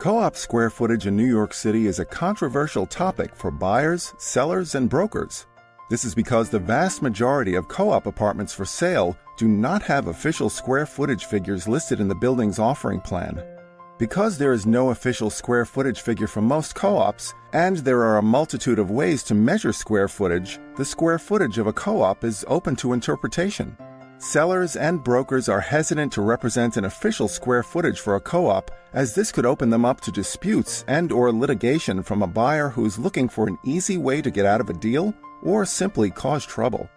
Co-op square footage in New York City is a controversial topic for buyers, sellers, and brokers. This is because the vast majority of co-op apartments for sale do not have official square footage figures listed in the building's offering plan. Because there is no official square footage figure for most co-ops, and there are a multitude of ways to measure square footage, the square footage of a co-op is open to interpretation. Sellers and brokers are hesitant to represent an official square footage for a co-op, as this could open them up to disputes and/or litigation from a buyer who's looking for an easy way to get out of a deal or simply cause trouble.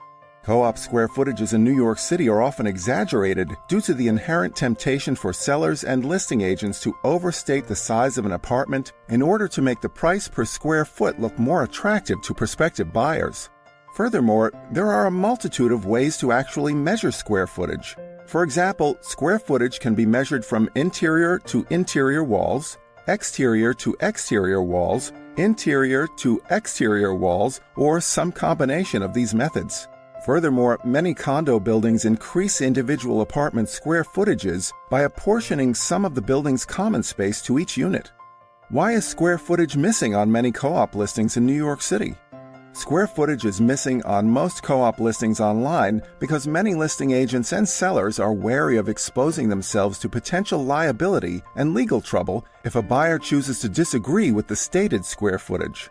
Co-op square footages in New York City are often exaggerated due to the inherent temptation for sellers and listing agents to overstate the size of an apartment in order to make the price per square foot look more attractive to prospective buyers. Furthermore, there are a multitude of ways to actually measure square footage. For example, square footage can be measured from interior to interior walls, exterior to exterior walls, interior to exterior walls, or some combination of these methods. Furthermore, many condo buildings increase individual apartment square footages by apportioning some of the building's common space to each unit. Why is square footage missing on many co-op listings in New York City? Square footage is missing on most co-op listings online because many listing agents and sellers are wary of exposing themselves to potential liability and legal trouble if a buyer chooses to disagree with the stated square footage.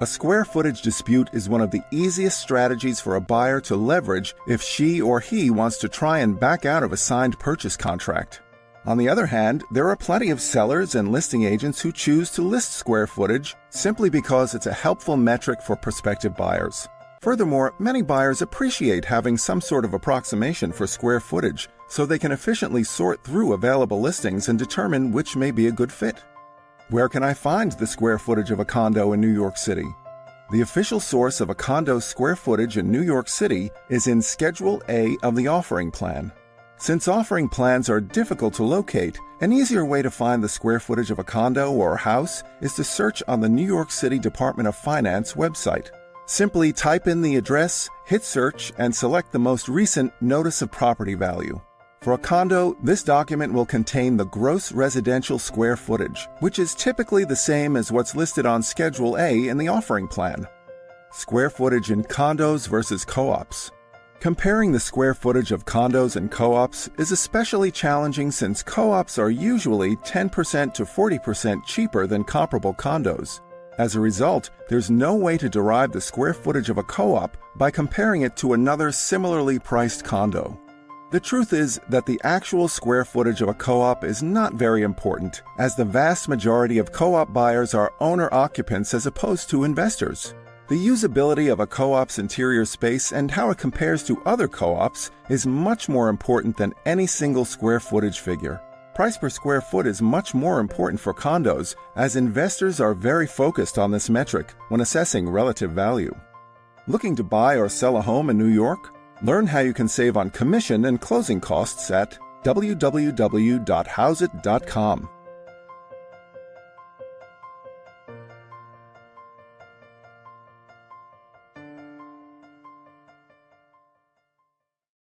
A square footage dispute is one of the easiest strategies for a buyer to leverage if she or he wants to try and back out of a signed purchase contract. On the other hand, there are plenty of sellers and listing agents who choose to list square footage simply because it's a helpful metric for prospective buyers. Furthermore, many buyers appreciate having some sort of approximation for square footage so they can efficiently sort through available listings and determine which may be a good fit. Where can I find the square footage of a condo in New York City? The official source of a condo's square footage in New York City is in Schedule A of the offering plan. Since offering plans are difficult to locate, an easier way to find the square footage of a condo or house is to search on the New York City Department of Finance website. Simply type in the address, hit search, and select the most recent Notice of Property Value. For a condo, this document will contain the gross residential square footage, which is typically the same as what's listed on Schedule A in the offering plan. Square footage in condos versus co-ops. Comparing the square footage of condos and co-ops is especially challenging since co-ops are usually 10% to 40% cheaper than comparable condos. As a result, there's no way to derive the square footage of a co-op by comparing it to another similarly priced condo. The truth is that the actual square footage of a co-op is not very important, as the vast majority of co-op buyers are owner-occupants as opposed to investors. The usability of a co-op's interior space and how it compares to other co-ops is much more important than any single square footage figure. Price per square foot is much more important for condos, as investors are very focused on this metric when assessing relative value. Looking to buy or sell a home in New York? Learn how you can save on commission and closing costs at www.hauseit.com.